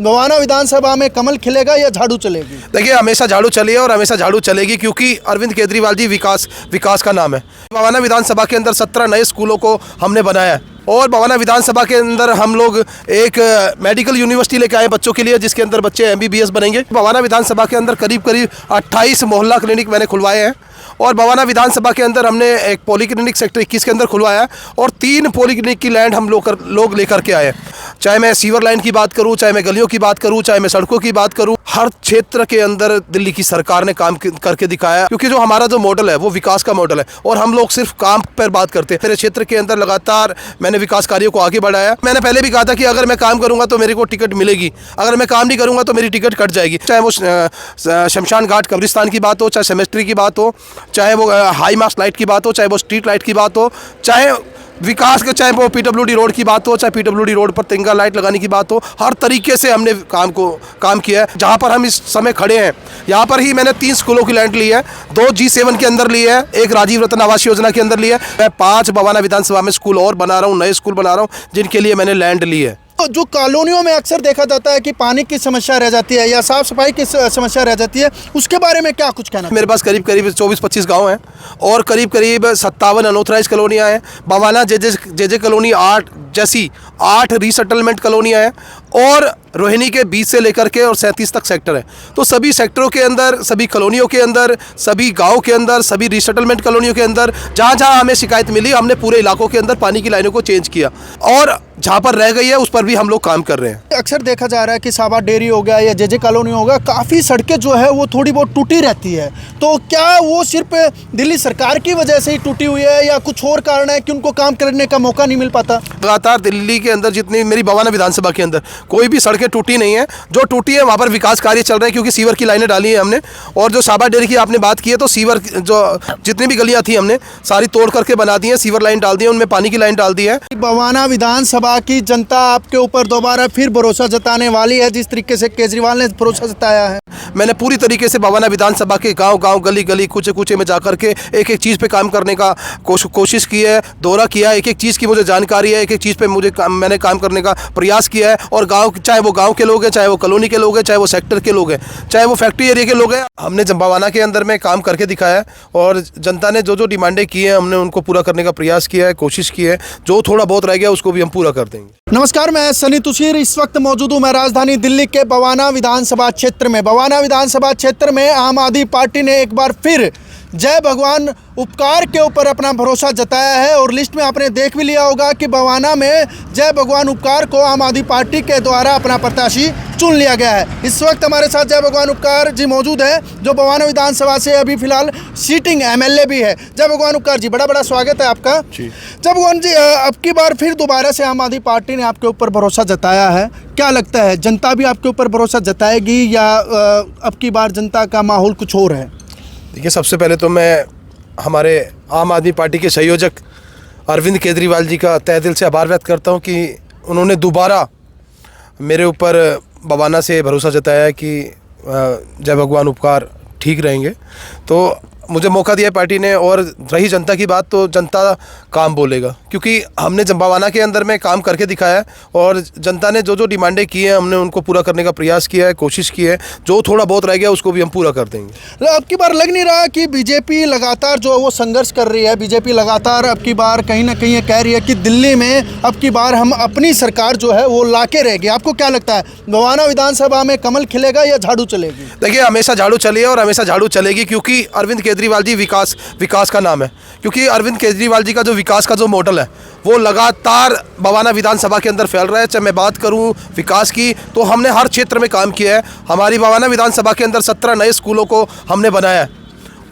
बवाना विधानसभा में कमल खिलेगा या झाड़ू चलेगी? देखिए, हमेशा झाड़ू चली है और हमेशा झाड़ू चलेगी, क्योंकि अरविंद केजरीवाल जी विकास का नाम है। बवाना विधानसभा के अंदर 17 नए स्कूलों को हमने बनाया है और बवाना विधानसभा के अंदर हम लोग एक मेडिकल यूनिवर्सिटी लेके आए बच्चों के लिए, जिसके अंदर बच्चे MBBS बनेंगे। बवाना विधानसभा के अंदर करीब 28 मोहल्ला क्लिनिक मैंने खुलवाए हैं और बवाना विधानसभा के अंदर हमने एक पॉलीक्लिनिक सेक्टर 21 के अंदर खुलवाया है और 3 पॉलीक्लिनिक की लैंड हम लोग लेकर के आए हैं। चाहे मैं सीवर लाइन की बात करूं, चाहे मैं गलियों की बात करूं, चाहे मैं सड़कों की बात करूं, हर क्षेत्र के अंदर दिल्ली की सरकार ने काम करके दिखाया है, क्योंकि जो हमारा जो मॉडल है वो विकास का मॉडल है और हम लोग सिर्फ काम पर बात करते हैं। मेरे क्षेत्र के अंदर लगातार मैंने विकास कार्यों को आगे बढ़ाया। मैंने पहले भी कहा था कि अगर मैं काम करूंगा तो मेरे को टिकट मिलेगी, अगर मैं काम नहीं करूंगा तो मेरी टिकट कट जाएगी। चाहे वो शमशान घाट कब्रिस्तान की बात हो, चाहे सेमेस्ट्री की बात हो, चाहे वो हाई मास्ट लाइट की बात हो, चाहे वो स्ट्रीट लाइट की बात हो, चाहे विकास के, चाहे वो PWD रोड की बात हो, चाहे PWD रोड पर तिरंगा लाइट लगाने की बात हो, हर तरीके से हमने काम किया है। जहाँ पर हम इस समय खड़े हैं, यहाँ पर ही मैंने 3 स्कूलों की लैंड ली है, 2 G7 के अंदर ली है, एक राजीव रतन आवास योजना के अंदर ली है। मैं 5 बवाना विधानसभा में स्कूल और बना रहा हूँ, नए स्कूल बना रहा हूँ, जिनके लिए मैंने लैंड ली है। तो जो कॉलोनियों में अक्सर देखा जाता है कि पानी की समस्या रह जाती है या साफ सफाई की समस्या रह जाती है, उसके बारे में क्या कुछ कहना? मेरे पास करीब 24-25 गांव हैं और करीब 57 अनऑथराइज कॉलोनियां हैं। बवाना जे कॉलोनी 8 रीसेटलमेंट कॉलोनियां हैं और रोहिणी के 20 से लेकर के और 37 तक सेक्टर है। तो सभी सेक्टरों के अंदर, सभी कॉलोनियों के अंदर, सभी गाँव के अंदर, सभी रीसेटलमेंट कॉलोनियों के अंदर जहाँ जहाँ हमें शिकायत मिली, हमने पूरे इलाकों के अंदर पानी की लाइनों को चेंज किया और जहाँ पर रह गई है उस पर भी हम लोग काम कर रहे हैं। अक्सर देखा जा रहा है कि साबा डेयरी हो गया या जे कॉलोनी हो गया, काफ़ी सड़कें जो है वो थोड़ी बहुत टूटी रहती है। तो क्या वो सिर्फ दिल्ली सरकार की वजह से ही टूटी हुई है या कुछ और कारण है कि उनको काम करने का मौका नहीं मिल पाता? लगातार दिल्ली के अंदर जितनी, मेरी बवाना विधानसभा के अंदर कोई भी सड़कें टूटी नहीं है। जो टूटी है वहाँ पर विकास कार्य चल रहे हैं, क्योंकि सीवर की लाइनें डाली है हमने। और जो साबा डेयरी की आपने बात की है, तो सीवर जो जितनी भी गलियाँ थी हमने सारी तोड़ करके बना दी है, सीवर लाइन डाल दी है, उनमें पानी की लाइन डाल दी है। बवाना विधानसभा की जनता आपके ऊपर दोबारा फिर भरोसा जताने वाली है, जिस तरीके से केजरीवाल ने भरोसा जताया है। मैंने पूरी तरीके से बवाना विधानसभा के गांव गली कूचे में जाकर के एक चीज़ पे काम करने का कोशिश की है, दौरा किया, एक चीज़ की मुझे जानकारी है, एक चीज़ पे मैंने काम करने का प्रयास किया है। और चाहे वो गांव के लोग हैं, चाहे वो कॉलोनी के लोग हैं, चाहे वो सेक्टर के लोग हैं, चाहे वो फैक्ट्री एरिया के लोग हैं, हमने बवाना के अंदर में काम करके दिखाया है और जनता ने जो डिमांडें की हैं हमने उनको पूरा करने का प्रयास किया है, कोशिश की है। जो थोड़ा बहुत रह गया उसको भी हम पूरा कर देंगे। नमस्कार, मैं सनी तुषीर इस वक्त मौजूद हूँ मैं राजधानी दिल्ली के बवाना विधानसभा क्षेत्र में। बवाना विधानसभा क्षेत्र में आम आदमी पार्टी ने एक बार फिर जय भगवान उपकार के ऊपर अपना भरोसा जताया है और लिस्ट में आपने देख भी लिया होगा कि बवाना में जय भगवान उपकार को आम आदमी पार्टी के द्वारा अपना प्रत्याशी चुन लिया गया है। इस वक्त हमारे साथ जय भगवान उपकार जी मौजूद है, जो बवाना विधानसभा से अभी फिलहाल सीटिंग MLA भी है। जय भगवान उपकार जी, बड़ा स्वागत है आपका। जय भगवान जी, अब की बार फिर दोबारा से आम आदमी पार्टी ने आपके ऊपर भरोसा जताया है, क्या लगता है जनता भी आपके ऊपर भरोसा जताएगी या अब की बार जनता का माहौल कुछ और है? देखिए, सबसे पहले तो मैं हमारे आम आदमी पार्टी के संयोजक अरविंद केजरीवाल जी का तहे दिल से आभार व्यक्त करता हूं कि उन्होंने दोबारा मेरे ऊपर बवाना से भरोसा जताया है कि जय भगवान उपकार ठीक रहेंगे। तो मुझे मौका दिया पार्टी ने, और रही जनता की बात तो जनता काम बोलेगा, क्योंकि हमने बवाना के अंदर में काम करके दिखाया है और जनता ने जो डिमांडें की हैं हमने उनको पूरा करने का प्रयास किया है, कोशिश की है। जो थोड़ा बहुत रह गया उसको भी हम पूरा कर देंगे। अब की बार लग नहीं रहा कि बीजेपी लगातार जो वो संघर्ष कर रही है, बीजेपी लगातार अब की बार कहीं ना कहीं कह रही है कि दिल्ली में अब की बार हम अपनी सरकार जो है वो लाके रहेगी। आपको क्या लगता है, बवाना विधानसभा में कमल खिलेगा या झाड़ू चलेगी? देखिए, हमेशा झाड़ू चली है और हमेशा झाड़ू चलेगी, क्योंकि अरविंद केजरीवाल जी विकास का नाम है। क्योंकि अरविंद केजरीवाल जी का जो विकास का जो मॉडल है वो लगातार बवाना विधानसभा के अंदर फैल रहा है। चाहे मैं बात करूं विकास की, तो हमने हर क्षेत्र में काम किया है। हमारी बवाना विधानसभा के अंदर 17 नए स्कूलों को हमने बनाया है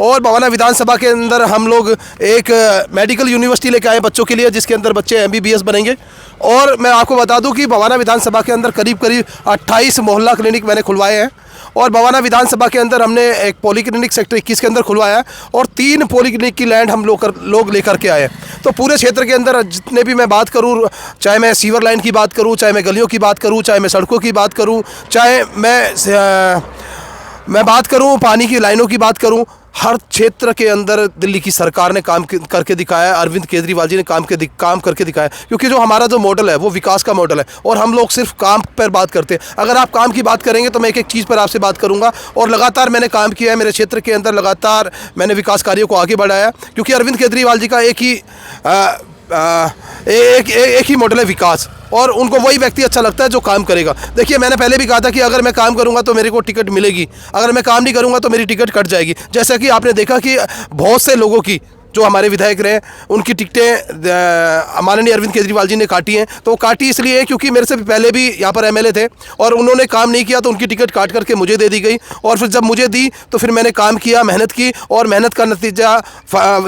और बवाना विधानसभा के अंदर हम लोग एक मेडिकल यूनिवर्सिटी लेके आए बच्चों के लिए, जिसके अंदर बच्चे MBBS बनेंगे। और मैं आपको बता दूं कि बवाना विधानसभा के अंदर करीब 28 मोहल्ला क्लिनिक मैंने खुलवाए हैं और बवाना विधानसभा के अंदर हमने एक पॉलीक्लिनिक सेक्टर 21 के अंदर खुलवाया है और 3 पॉलीक्लिनिक की लैंड हम लोग लेकर के आए हैं। तो पूरे क्षेत्र के अंदर जितने भी मैं बात करूं, चाहे मैं सीवर लाइन की बात करूं, चाहे मैं गलियों की बात करूं, चाहे मैं सड़कों की बात करूं, चाहे मैं बात करूं पानी की लाइनों की बात करूं, हर क्षेत्र के अंदर दिल्ली की सरकार ने काम करके दिखाया है, अरविंद केजरीवाल जी ने काम करके दिखाया है। क्योंकि जो हमारा जो मॉडल है वो विकास का मॉडल है और हम लोग सिर्फ काम पर बात करते हैं। अगर आप काम की बात करेंगे तो मैं एक एक चीज़ पर आपसे बात करूंगा और लगातार मैंने काम किया है मेरे क्षेत्र के अंदर, लगातार मैंने विकास कार्यों को आगे बढ़ाया। क्योंकि अरविंद केजरीवाल जी का एक ही मॉडल है विकास, और उनको वही व्यक्ति अच्छा लगता है जो काम करेगा। देखिए, मैंने पहले भी कहा था कि अगर मैं काम करूंगा तो मेरे को टिकट मिलेगी, अगर मैं काम नहीं करूंगा तो मेरी टिकट कट जाएगी। जैसा कि आपने देखा कि बहुत से लोगों की, जो हमारे विधायक रहे, उनकी टिकटें माननीय अरविंद केजरीवाल जी ने काटी हैं। तो वो काटी इसलिए क्योंकि मेरे से पहले भी यहाँ पर एमएलए थे और उन्होंने काम नहीं किया तो उनकी टिकट काट करके मुझे दे दी गई, और फिर जब मुझे दी तो फिर मैंने काम किया, मेहनत की, और मेहनत का नतीजा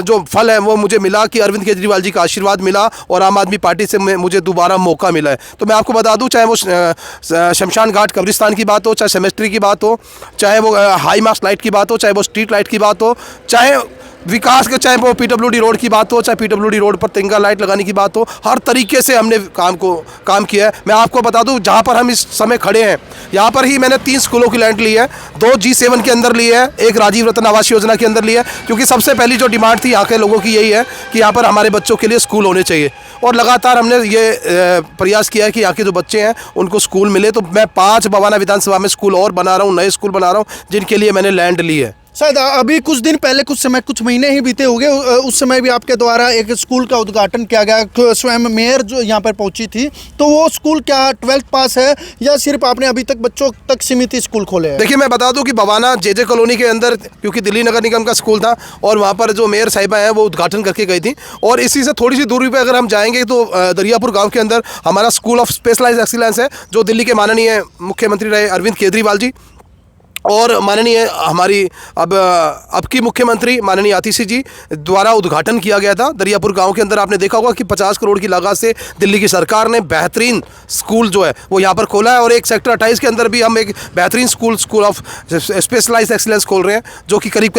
जो फल है वो मुझे मिला कि अरविंद केजरीवाल जी का आशीर्वाद मिला और आम आदमी पार्टी से मुझे दोबारा मौका मिला है। तो मैं आपको बता दूँ, चाहे वो शमशान घाट कब्रिस्तान की बात हो, चाहे सेमेस्ट्री की बात हो, चाहे वो हाई मास्ट लाइट की बात हो, चाहे वो स्ट्रीट लाइट की बात हो, चाहे विकास के, चाहे वो पीडब्ल्यूडी रोड की बात हो, चाहे पीडब्ल्यूडी रोड पर तिरंगा लाइट लगाने की बात हो, हर तरीके से हमने काम किया है। मैं आपको बता दूं, जहां पर हम इस समय खड़े हैं यहाँ पर ही मैंने 3 स्कूलों की लैंड ली है, 2 G7 के अंदर ली है, एक राजीव रतन आवास योजना के अंदर ली है। क्योंकि सबसे पहली जो डिमांड थी यहाँ के लोगों की यही है कि यहाँ पर हमारे बच्चों के लिए स्कूल होने चाहिए, और लगातार हमने ये प्रयास किया है कि यहाँ के जो बच्चे हैं उनको स्कूल मिले। तो मैं 5 बवाना विधानसभा में स्कूल और बना रहा हूँ, नए स्कूल बना रहा हूँ, जिनके लिए मैंने लैंड ली है। शायद अभी कुछ दिन पहले, कुछ महीने ही बीते होंगे, उस समय भी आपके द्वारा एक स्कूल का उद्घाटन किया गया। स्वयं मेयर जो यहाँ पर पहुंची थी, तो वो स्कूल क्या 12th पास है या सिर्फ आपने अभी तक बच्चों तक सीमित स्कूल खोले हैं? देखिए, मैं बता दूं कि बवाना JJ कॉलोनी के अंदर, क्योंकि दिल्ली नगर निगम का स्कूल था और वहाँ पर जो मेयर साहिबा हैं वो उद्घाटन करके गई थी, और इसी से थोड़ी सी दूरी पर अगर हम जाएंगे तो दरियापुर गाँव के अंदर हमारा स्कूल ऑफ स्पेशलाइज्ड एक्सीलेंस है, जो दिल्ली के माननीय मुख्यमंत्री रहे अरविंद केजरीवाल जी और माननीय हमारी अब की मुख्यमंत्री माननीय आतिशी जी द्वारा उद्घाटन किया गया था दरियापुर गांव के अंदर। आपने देखा होगा कि 50 करोड़ की लागत से दिल्ली की सरकार ने बेहतरीन स्कूल जो है वो यहाँ पर खोला है, और एक सेक्टर 28 के अंदर भी हम एक बेहतरीन स्कूल ऑफ स्पेशलाइज्ड एक्सीलेंस खोल रहे हैं, जो कि करीब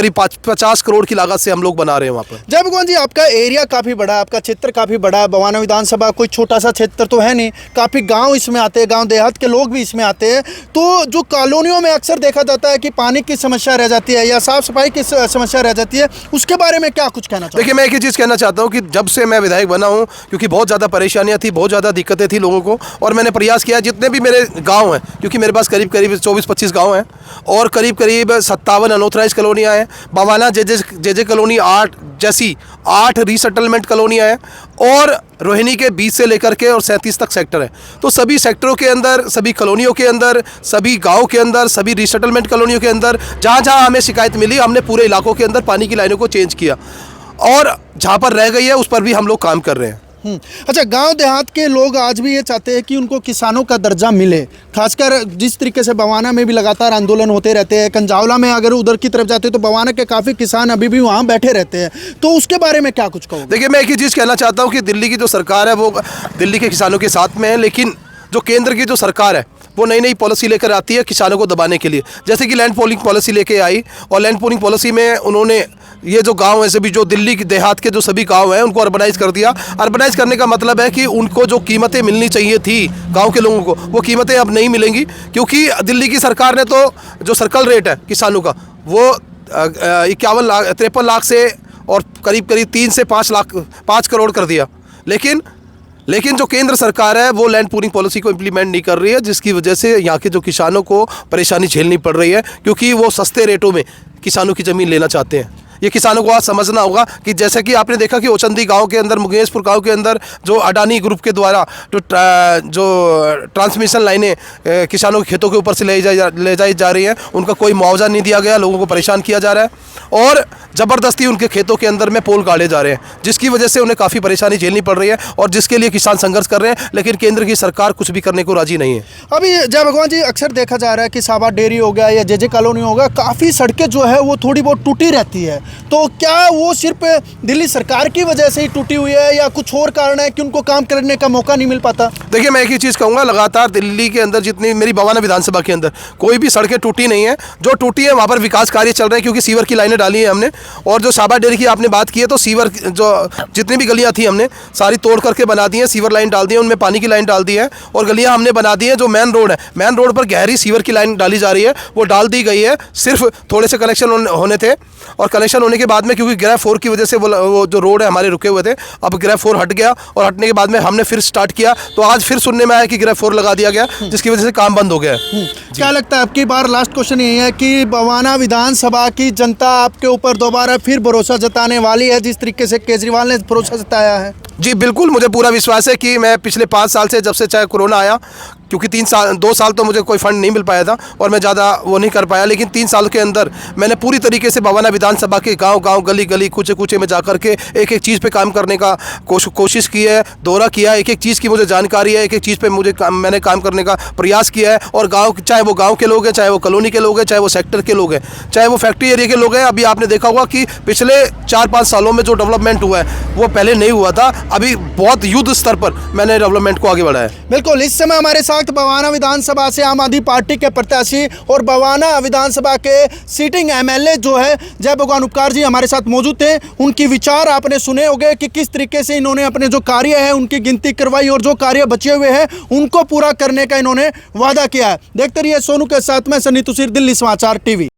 50 करोड़ की लागत से हम लोग बना रहे हैं वहाँ पर। जय भगवान जी, आपका एरिया काफ़ी बड़ा है, आपका क्षेत्र काफ़ी बड़ा है। बवाना विधानसभा कोई छोटा सा क्षेत्र तो है नहीं, काफ़ी गाँव इसमें आते हैं, गाँव देहात के लोग भी इसमें आते हैं। तो जो कॉलोनियों में अक्सर देखा जाता है कि पानी की समस्या रह जाती है या साफ सफाई की समस्या रह जाती है, उसके बारे में क्या कुछ कहना चाहिए? देखिए, मैं एक ही चीज़ कहना चाहता हूँ कि जब से मैं विधायक बना हूँ, क्योंकि बहुत ज़्यादा परेशानियाँ थी, बहुत ज़्यादा दिक्कतें थी लोगों को, और मैंने प्रयास किया जितने भी मेरे गांव हैं, क्योंकि मेरे पास करीब 24-25 गांव हैं और करीब 57 अनऑथराइज कॉलोनियाँ हैं। बवाना JJ कॉलोनी 8 जैसी 8 रीसेटलमेंट कॉलोनियाँ हैं, और रोहिणी के 20 से लेकर के और 37 तक सेक्टर है। तो सभी सेक्टरों के अंदर, सभी कॉलोनियों के अंदर, सभी गांव के अंदर, सभी रीसेटलमेंट कॉलोनियों के अंदर जहाँ जहाँ हमें शिकायत मिली, हमने पूरे इलाकों के अंदर पानी की लाइनों को चेंज किया, और जहाँ पर रह गई है उस पर भी हम लोग काम कर रहे हैं। अच्छा, गांव देहात के लोग आज भी ये चाहते हैं कि उनको किसानों का दर्जा मिले, खासकर जिस तरीके से बवाना में भी लगातार आंदोलन होते रहते हैं। कंजावला में अगर उधर की तरफ जाते हैं तो बवाना के काफ़ी किसान अभी भी वहाँ बैठे रहते हैं, तो उसके बारे में क्या कुछ कहोगे? देखिए, मैं एक ही चीज़ कहना चाहता हूँ कि दिल्ली की जो सरकार है वो दिल्ली के किसानों के साथ में है, लेकिन जो केंद्र की जो सरकार है वो नई पॉलिसी लेकर आती है किसानों को दबाने के लिए। जैसे कि लैंड पूलिंग पॉलिसी लेके आई, और लैंड पूलिंग पॉलिसी में उन्होंने ये जो गांव है, सभी जो दिल्ली के देहात के जो सभी गांव हैं उनको अर्बनाइज कर दिया। अर्बनाइज करने का मतलब है कि उनको जो कीमतें मिलनी चाहिए थी गांव के लोगों को, वो कीमतें अब नहीं मिलेंगी, क्योंकि दिल्ली की सरकार ने तो जो सर्कल रेट है किसानों का वो 53 लाख से और करीब 3 से 5 करोड़ कर दिया। लेकिन जो केंद्र सरकार है वो लैंड पूलिंग पॉलिसी को इम्प्लीमेंट नहीं कर रही है, जिसकी वजह से यहाँ के जो किसानों को परेशानी झेलनी पड़ रही है, क्योंकि वो सस्ते रेटों में किसानों की ज़मीन लेना चाहते हैं। ये किसानों को आज समझना होगा कि जैसे कि आपने देखा कि ओचंदी गांव के अंदर, मुकेशपुर गांव के अंदर जो अडानी ग्रुप के द्वारा जो ट्रांसमिशन लाइनें किसानों के खेतों के ऊपर से ले जाई जा रही हैं, उनका कोई मुआवजा नहीं दिया गया, लोगों को परेशान किया जा रहा है, और ज़बरदस्ती उनके खेतों के अंदर में पोल गाड़े जा रहे हैं, जिसकी वजह से उन्हें काफ़ी परेशानी झेलनी पड़ रही है, और जिसके लिए किसान संघर्ष कर रहे हैं, लेकिन केंद्र की सरकार कुछ भी करने को राजी नहीं है। अभी जय भगवान जी, अक्सर देखा जा रहा है कि साबा डेयरी हो गया या JJ कॉलोनी हो गया, काफ़ी सड़कें जो है वो थोड़ी बहुत टूटी रहती है, तो क्या वो सिर्फ दिल्ली सरकार की वजह से ही टूटी हुई है या कुछ और कारण है कि उनको काम करने का मौका नहीं मिल पाता? देखिए, मैं एक ही चीज़ कहूँगा, लगातार दिल्ली के अंदर जितनी मेरी बवाना विधानसभा के अंदर कोई भी सड़कें टूटी नहीं है। जो टूटी है वहाँ पर विकास कार्य चल रहे हैं, क्योंकि सीवर की लाइनें डाली हैं हमने। और जो साबा डेयरी की आपने बात की है, तो सीवर जो जितनी भी गलियाँ थी हमने सारी तोड़ करके बना दी हैं, सीवर लाइन डाल दी है, उनमें पानी की लाइन डाल दी है और गलियाँ हमने बना दी हैं। जो मेन रोड है, मेन रोड पर गहरी सीवर की लाइन डाली जा रही है, वो डाल दी गई है। सिर्फ थोड़े से कनेक्शन होने थे और कनेक्शन होने के बाद में क्योंकि ग्रेफ 4 की वजह से वो जो रोड है हमारे रुके हुए थे, अब ग्रेफ 4 हट गया और हटने के बाद में हमने फिर स्टार्ट किया। तो आज फिर सुनने में आया कि ग्रेफ 4 लगा दिया गया, जिसकी वजह से काम बंद हो गया है। क्या लगता है, आपकी बार लास्ट क्वेश्चन यही है कि बवाना विधानसभा की जनता आपके ऊपर दोबारा फिर भरोसा जताने वाली है जिस तरीके से केजरीवाल ने भरोसा जताया है? जी बिल्कुल, मुझे पूरा विश्वास है कि मैं पिछले 5 साल से, जब से चाहे कोरोना आया, क्योंकि 2 साल तो मुझे कोई फंड नहीं मिल पाया था और मैं ज़्यादा वो नहीं कर पाया, लेकिन 3 साल के अंदर मैंने पूरी तरीके से बवाना विधानसभा के गांव-गांव, गली-गली, कूचे-कूचे में जा कर के एक एक चीज़ पे काम करने का कोशिश की है, दौरा किया, एक एक चीज़ की मुझे जानकारी है, एक एक चीज़ पे मैंने काम करने का प्रयास किया है। और गाँव, चाहे वो गाँव के लोग हैं, चाहे वो कॉलोनी के लोग हैं, चाहे वो सेक्टर के लोग हैं, चाहे वो फैक्ट्री एरिया के लोग हैं, अभी आपने देखा होगा कि पिछले 4-5 सालों में जो डेवलपमेंट हुआ है वो पहले नहीं हुआ था। अभी बहुत युद्ध स्तर पर मैंने डेवलपमेंट को आगे बढ़ाया है। बिल्कुल, इस समय हमारे साथ बवाना विधानसभा से आम आदमी पार्टी के प्रत्याशी और बवाना विधानसभा के सीटिंग एमएलए जो है जय भगवान उपकार जी हमारे साथ मौजूद थे। उनकी विचार आपने सुने होंगे कि किस तरीके से इन्होंने अपने जो कार्य है उनकी गिनती करवाई और जो कार्य बचे हुए हैं उनको पूरा करने का इन्होंने वादा किया है। देखते रहिए सोनू के साथ में सनी तुसीर, दिल्ली समाचार टीवी।